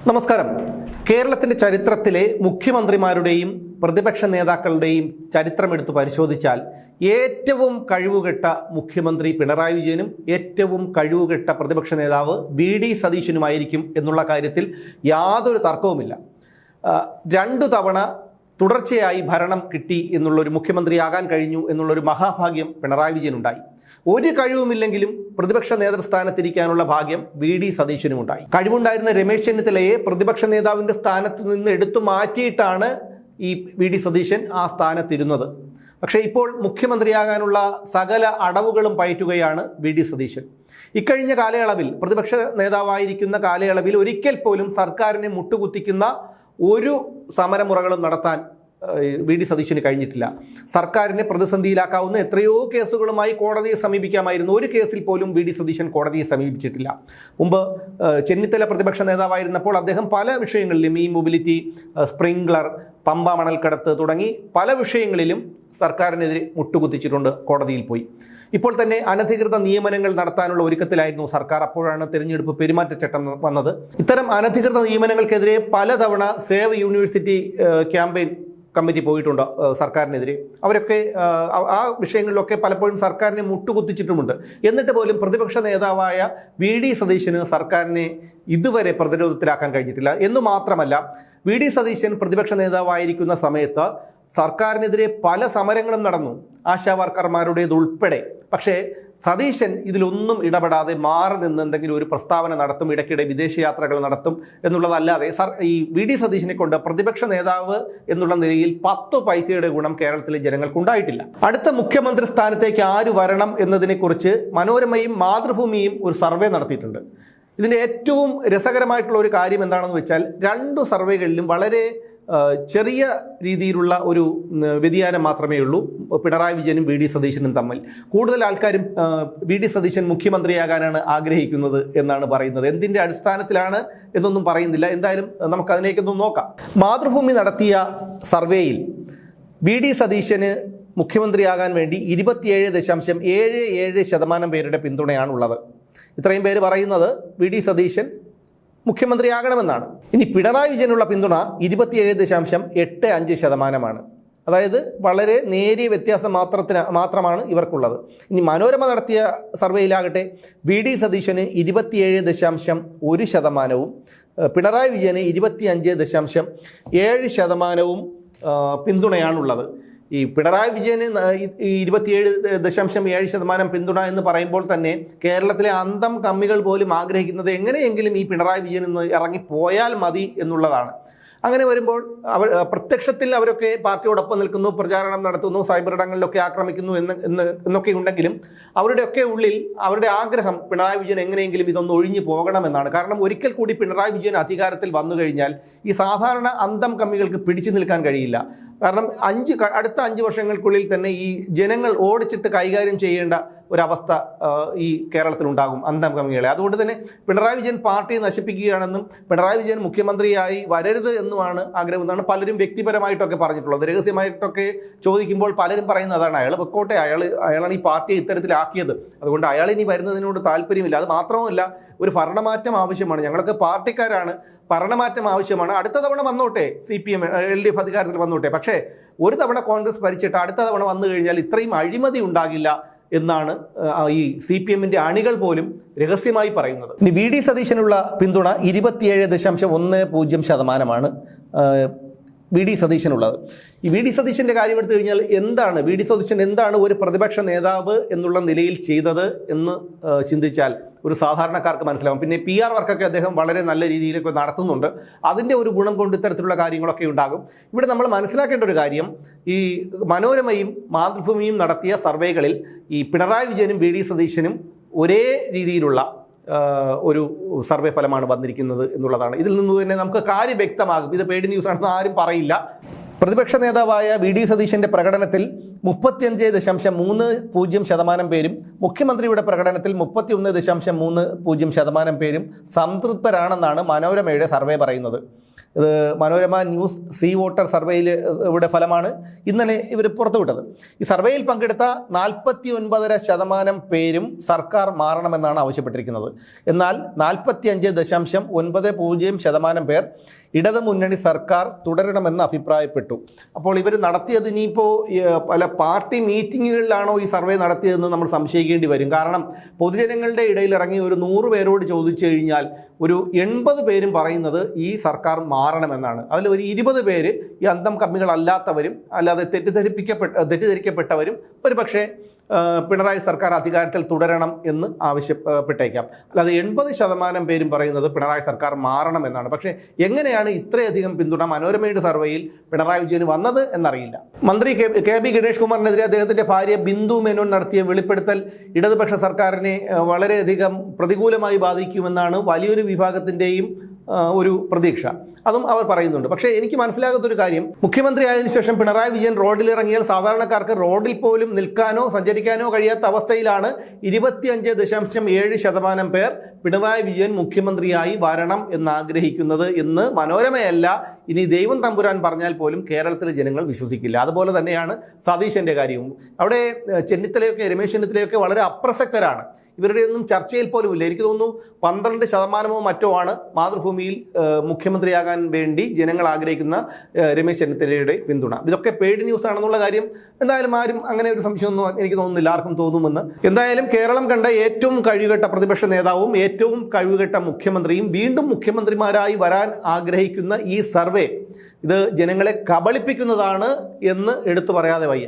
നമസ്കാരം. കേരളത്തിന്റെ ചരിത്രത്തിലെ മുഖ്യമന്ത്രിമാരുടെയും പ്രതിപക്ഷ നേതാക്കളുടെയും ചരിത്രമെടുത്ത് പരിശോധിച്ചാൽ ഏറ്റവും കഴിവുകെട്ട മുഖ്യമന്ത്രി പിണറായി വിജയനും ഏറ്റവും കഴിവുകെട്ട പ്രതിപക്ഷ നേതാവ് വി.ഡി. സതീശനുമായിരിക്കും എന്നുള്ള കാര്യത്തിൽ യാതൊരു തർക്കവുമില്ല. 2 തവണ തുടർച്ചയായി ഭരണം കിട്ടി എന്നുള്ളൊരു മുഖ്യമന്ത്രിയാകാൻ കഴിഞ്ഞു എന്നുള്ളൊരു മഹാഭാഗ്യം പിണറായി വിജയനുണ്ടായി. ഒരു കഴിവുമില്ലെങ്കിലും പ്രതിപക്ഷ നേതൃസ്ഥാനത്തിരിക്കാനുള്ള ഭാഗ്യം വി.ഡി. സതീശനുമുണ്ടായി. കഴിവുണ്ടായിരുന്ന രമേശ് ചെന്നിത്തലയെ പ്രതിപക്ഷ നേതാവിൻ്റെ സ്ഥാനത്ത് നിന്ന് എടുത്തു മാറ്റിയിട്ടാണ് ഈ വി.ഡി. സതീശൻ ആ സ്ഥാനത്തിരുന്നത്. പക്ഷേ ഇപ്പോൾ മുഖ്യമന്ത്രിയാകാനുള്ള സകല അടവുകളും പയറ്റുകയാണ് വി.ഡി. സതീശൻ. ഇക്കഴിഞ്ഞ കാലയളവിൽ പ്രതിപക്ഷ നേതാവായിരിക്കുന്ന കാലയളവിൽ ഒരിക്കൽ പോലും സർക്കാരിനെ മുട്ടുകുത്തിക്കുന്ന ഒരു സമരമുറകളും നടത്താൻ വി.ഡി. സതീശന് കഴിഞ്ഞിട്ടില്ല. സർക്കാരിനെ പ്രതിസന്ധിയിലാക്കാവുന്ന എത്രയോ കേസുകളുമായി കോടതിയെ സമീപിക്കാമായിരുന്നു. ഒരു കേസിൽ പോലും വി.ഡി. സതീശൻ കോടതിയെ സമീപിച്ചിട്ടില്ല. മുമ്പ് ചെന്നിത്തല പ്രതിപക്ഷ നേതാവായിരുന്നപ്പോൾ അദ്ദേഹം പല വിഷയങ്ങളിലും ഈ മൊബിലിറ്റി, സ്പ്രിംഗ്ലർ, പമ്പ മണൽക്കടത്ത് തുടങ്ങി പല വിഷയങ്ങളിലും സർക്കാരിനെതിരെ മുട്ടുകുത്തിച്ചിട്ടുണ്ട്, കോടതിയിൽ പോയി. ഇപ്പോൾ തന്നെ അനധികൃത നിയമനങ്ങൾ നടത്താനുള്ള ഒരുക്കത്തിലായിരുന്നു സർക്കാർ. അപ്പോഴാണ് തെരഞ്ഞെടുപ്പ് പെരുമാറ്റച്ചട്ടം വന്നത്. ഇത്തരം അനധികൃത നിയമനങ്ങൾക്കെതിരെ പലതവണ സേവ് യൂണിവേഴ്സിറ്റി ക്യാമ്പയിൻ കമ്മിറ്റി പോയിട്ടുണ്ട് സർക്കാരിനെതിരെ. അവരൊക്കെ ആ വിഷയങ്ങളിലൊക്കെ പലപ്പോഴും സർക്കാരിനെ മുട്ടുകുത്തിച്ചിട്ടുമുണ്ട്. എന്നിട്ട് പോലും പ്രതിപക്ഷ നേതാവായ വി.ഡി. സതീശന് സർക്കാരിനെ ഇതുവരെ പ്രതിരോധത്തിലാക്കാൻ കഴിഞ്ഞിട്ടില്ല. എന്നു മാത്രമല്ല, വി.ഡി. സതീശൻ പ്രതിപക്ഷ നേതാവായിരിക്കുന്ന സമയത്ത് സർക്കാരിനെതിരെ പല സമരങ്ങളും നടന്നു, ആശാ വർക്കർമാരുടേതുൾപ്പെടെ. പക്ഷേ സതീശൻ ഇതിലൊന്നും ഇടപെടാതെ മാറി നിന്ന് എന്തെങ്കിലും ഒരു പ്രസ്താവന നടത്തും, ഇടയ്ക്കിടെ വിദേശയാത്രകൾ നടത്തും എന്നുള്ളതല്ലാതെ ഈ വി.ഡി. സതീശനെ കൊണ്ട് പ്രതിപക്ഷ നേതാവ് എന്നുള്ള നിലയിൽ 10 പൈസയുടെ ഗുണം കേരളത്തിലെ ജനങ്ങൾക്കുണ്ടായിട്ടില്ല. അടുത്ത മുഖ്യമന്ത്രി സ്ഥാനത്തേക്ക് ആര് വരണം എന്നതിനെക്കുറിച്ച് മനോരമയും മാതൃഭൂമിയും ഒരു സർവേ നടത്തിയിട്ടുണ്ട്. ഇതിൻ്റെ ഏറ്റവും രസകരമായിട്ടുള്ള ഒരു കാര്യം എന്താണെന്ന് വെച്ചാൽ 2 സർവേകളിലും വളരെ ചെറിയ രീതിയിലുള്ള ഒരു വ്യതിയാനം മാത്രമേ ഉള്ളൂ പിണറായി വിജയനും വി.ഡി. സതീശനും തമ്മിൽ. കൂടുതൽ ആൾക്കാരും വി.ഡി. സതീശൻ മുഖ്യമന്ത്രിയാകാനാണ് ആഗ്രഹിക്കുന്നത് എന്നാണ് പറയുന്നത്. എന്തിൻ്റെ അടിസ്ഥാനത്തിലാണ് എന്നൊന്നും പറയുന്നില്ല. എന്തായാലും നമുക്കതിലേക്കൊന്നും നോക്കാം. മാതൃഭൂമി നടത്തിയ സർവേയിൽ വി.ഡി. സതീശന് മുഖ്യമന്ത്രിയാകാൻ വേണ്ടി 27.77% പേരുടെ പിന്തുണയാണുള്ളത്. ഇത്രയും പേര് പറയുന്നത് വി.ഡി. സതീശൻ മുഖ്യമന്ത്രിയാകണമെന്നാണ്. ഇനി പിണറായി വിജയനുള്ള പിന്തുണ 27.85%. അതായത് വളരെ നേരിയ വ്യത്യാസം മാത്രമാണ് ഇവർക്കുള്ളത്. ഇനി മനോരമ നടത്തിയ സർവേയിലാകട്ടെ വി.ഡി. സതീശന് 27.1%, പിണറായി വിജയന് 25.7% പിന്തുണയാണുള്ളത്. ഈ പിണറായി വിജയന് 27.7% പിന്തുണ എന്ന് പറയുമ്പോൾ തന്നെ കേരളത്തിലെ അന്തം കമ്മികൾ പോലും ആഗ്രഹിക്കുന്നത് എങ്ങനെയെങ്കിലും ഈ പിണറായി വിജയൻ നിന്ന് ഇറങ്ങിപ്പോയാൽ മതി എന്നുള്ളതാണ്. അങ്ങനെ വരുമ്പോൾ പ്രത്യക്ഷത്തിൽ അവരൊക്കെ പാർട്ടിയോടൊപ്പം നിൽക്കുന്നു, പ്രചാരണം നടത്തുന്നു, സൈബർ ഇടങ്ങളിലൊക്കെ ആക്രമിക്കുന്നു എന്നൊക്കെ ഉണ്ടെങ്കിലും അവരുടെയൊക്കെ ഉള്ളിൽ അവരുടെ ആഗ്രഹം പിണറായി വിജയൻ എങ്ങനെയെങ്കിലും ഇതൊന്ന് ഒഴിഞ്ഞു പോകണമെന്നാണ്. കാരണം ഒരിക്കൽ കൂടി പിണറായി വിജയൻ അധികാരത്തിൽ വന്നു കഴിഞ്ഞാൽ ഈ സാധാരണ അന്തം കമ്മികൾക്ക് പിടിച്ചു നിൽക്കാൻ കഴിയില്ല. കാരണം അടുത്ത 5 വർഷങ്ങൾക്കുള്ളിൽ തന്നെ ഈ ജനങ്ങൾ ഓടിച്ചിട്ട് കൈകാര്യം ചെയ്യേണ്ട ഒരവസ്ഥ ഈ കേരളത്തിലുണ്ടാകും അന്തം കമ്മികളെ. അതുകൊണ്ട് തന്നെ പിണറായി വിജയൻ പാർട്ടിയെ നശിപ്പിക്കുകയാണെന്നും പിണറായി വിജയൻ മുഖ്യമന്ത്രിയായി വരരുത് എന്നുമാണ് ആഗ്രഹമെന്നാണ് പലരും വ്യക്തിപരമായിട്ടൊക്കെ പറഞ്ഞിട്ടുള്ളത്. രഹസ്യമായിട്ടൊക്കെ ചോദിക്കുമ്പോൾ പലരും പറയുന്നത് അതാണ്, അയാൾ പൊക്കോട്ടെ, അയാളാണ് ഈ പാർട്ടിയെ ഇത്തരത്തിലാക്കിയത്, അതുകൊണ്ട് അയാൾ ഇനി വരുന്നതിനോട് താല്പര്യമില്ല. അത് മാത്രവുമല്ല, ഒരു ഭരണമാറ്റം ആവശ്യമാണ്, ഞങ്ങളൊക്കെ പാർട്ടിക്കാരാണ്, ഭരണമാറ്റം ആവശ്യമാണ്, അടുത്ത തവണ വന്നോട്ടെ CPM LDF അധികാരത്തിൽ വന്നോട്ടെ, പക്ഷേ ഒരു തവണ കോൺഗ്രസ് ഭരിച്ചിട്ട് അടുത്ത തവണ വന്നു കഴിഞ്ഞാൽ ഇത്രയും അഴിമതി ഉണ്ടാകില്ല എന്നാണ് ഈ CPMൻ്റെ അണികൾ പോലും രഹസ്യമായി പറയുന്നത്. ഇനി വി.ഡി. സതീശനുള്ള പിന്തുണ 27.10% വി.ഡി. സതീശനുള്ളത്. ഈ വി.ഡി. സതീശൻ്റെ കാര്യം എടുത്തു കഴിഞ്ഞാൽ എന്താണ് വി.ഡി. സതീശൻ എന്താണ് ഒരു പ്രതിപക്ഷ നേതാവ് എന്നുള്ള നിലയിൽ ചെയ്തത് എന്ന് ചിന്തിച്ചാൽ ഒരു സാധാരണക്കാർക്ക് മനസ്സിലാവും. പിന്നെ PR വർക്കൊക്കെ അദ്ദേഹം വളരെ നല്ല രീതിയിലൊക്കെ നടത്തുന്നുണ്ട്. അതിൻ്റെ ഒരു ഗുണം കൊണ്ട് ഇത്തരത്തിലുള്ള കാര്യങ്ങളൊക്കെ ഉണ്ടാകും. ഇവിടെ നമ്മൾ മനസ്സിലാക്കേണ്ട ഒരു കാര്യം, ഈ മനോരമയും മാതൃഭൂമിയും നടത്തിയ സർവേകളിൽ ഈ പിണറായി വിജയനും വി.ഡി. സതീശനും ഒരേ രീതിയിലുള്ള ഒരു സർവേ ഫലമാണ് വന്നിരിക്കുന്നത് എന്നുള്ളതാണ്. ഇതിൽ നിന്ന് തന്നെ നമുക്ക് കാര്യം വ്യക്തമാകും. ഇത് പെയ്ഡ് ന്യൂസ് ആണെന്ന് ആരും പറയില്ല. പ്രതിപക്ഷ നേതാവായ വി.ഡി. സതീശൻ്റെ പ്രകടനത്തിൽ 35.30% പേരും മുഖ്യമന്ത്രിയുടെ പ്രകടനത്തിൽ 31.30% പേരും സംതൃപ്തരാണെന്നാണ് മനോരമയുടെ സർവേ പറയുന്നത്. ഇത് മനോരമ ന്യൂസ് സീ വോട്ടർ സർവേയിൽ ഇവിടെ ഫലമാണ് ഇന്നലെ ഇവർ പുറത്തുവിട്ടത്. ഈ സർവേയിൽ പങ്കെടുത്ത 49.5% പേരും സർക്കാർ മാറണമെന്നാണ് ആവശ്യപ്പെട്ടിരിക്കുന്നത്. എന്നാൽ 45.90% പേർ ഇടതുമുന്നണി സർക്കാർ തുടരണമെന്ന് അഭിപ്രായപ്പെട്ടു. അപ്പോൾ ഇവർ നടത്തിയത് ഇനിയിപ്പോൾ പല പാർട്ടി മീറ്റിങ്ങുകളിലാണോ ഈ സർവേ നടത്തിയതെന്ന് നമ്മൾ സംശയിക്കേണ്ടി വരും. കാരണം പൊതുജനങ്ങളുടെ ഇടയിൽ ഇറങ്ങി ഒരു 100 പേരോട് ചോദിച്ചു കഴിഞ്ഞാൽ ഒരു 80 പേരും പറയുന്നത് ഈ സർക്കാർ മാറണമെന്നാണ്. അതിൽ ഒരു 20 പേര് ഈ അന്തം കമ്മികളല്ലാത്തവരും അല്ലാതെ തെറ്റിദ്ധരിക്കപ്പെട്ടവരും ഒരു പക്ഷേ പിണറായി സർക്കാർ അധികാരത്തിൽ തുടരണം എന്ന് ആവശ്യപ്പെട്ടേക്കാം. അല്ലാതെ 80% പേരും പറയുന്നത് പിണറായി സർക്കാർ മാറണമെന്നാണ്. പക്ഷേ എങ്ങനെയാണ് ഇത്രയധികം പിന്തുണ മനോരമയുടെ സർവേയിൽ പിണറായി വിജയന് വന്നത് എന്നറിയില്ല. മന്ത്രി കെ ബി ഗണേഷ് കുമാറിനെതിരെ അദ്ദേഹത്തിൻ്റെ ഭാര്യ ബിന്ദു മേനോൻ നടത്തിയ വെളിപ്പെടുത്തൽ ഇടതുപക്ഷ സർക്കാരിനെ വളരെയധികം പ്രതികൂലമായി ബാധിക്കുമെന്നാണ് വലിയൊരു വിഭാഗത്തിൻ്റെയും ഒരു പ്രതീക്ഷ. അതും അവർ പറയുന്നുണ്ട്. പക്ഷേ എനിക്ക് മനസ്സിലാകാത്തൊരു കാര്യം, മുഖ്യമന്ത്രി ആയതിനു ശേഷം പിണറായി വിജയൻ റോഡിലിറങ്ങിയാൽ സാധാരണക്കാർക്ക് റോഡിൽ പോലും നിൽക്കാനോ സഞ്ചരിക്കാനോ കഴിയാത്ത അവസ്ഥയിലാണ് 25.7% പേർ പിണറായി വിജയൻ മുഖ്യമന്ത്രിയായി വരണം എന്നാഗ്രഹിക്കുന്നത് എന്ന് മനോരമയല്ല, ഇനി ദൈവം തമ്പുരാൻ പറഞ്ഞാൽ പോലും കേരളത്തിലെ ജനങ്ങൾ വിശ്വസിക്കില്ല. അതുപോലെ തന്നെയാണ് സതീശൻ്റെ കാര്യവും. അവിടെ ചെന്നിത്തലയൊക്കെ രമേശ് ചെന്നിത്തലയൊക്കെ വളരെ അപ്രസക്തരാണ്. ഇവരുടെ ഒന്നും ചർച്ചയിൽ പോലും ഇല്ല. എനിക്ക് തോന്നുന്നു 12% മറ്റോ ആണ് മാതൃഭൂമിയിൽ മുഖ്യമന്ത്രിയാകാൻ വേണ്ടി ജനങ്ങൾ ആഗ്രഹിക്കുന്ന രമേശ് ചെന്നിത്തലയുടെ പിന്തുണ. ഇതൊക്കെ പെയ്ഡ് ന്യൂസ് ആണെന്നുള്ള കാര്യം എന്തായാലും ആരും അങ്ങനെ ഒരു സംശയമൊന്നും എനിക്ക് തോന്നുന്നില്ല ആർക്കും തോന്നുമെന്ന്. എന്തായാലും കേരളം കണ്ട ഏറ്റവും കഴിവുകെട്ട പ്രതിപക്ഷ നേതാവും ഏറ്റവും കഴിവുകെട്ട മുഖ്യമന്ത്രിയും വീണ്ടും മുഖ്യമന്ത്രിമാരായി വരാൻ ആഗ്രഹിക്കുന്ന ഈ സർവേ ഇത് ജനങ്ങളെ കബളിപ്പിക്കുന്നതാണ് എന്ന് എടുത്തു പറയാതെ വയ്യ.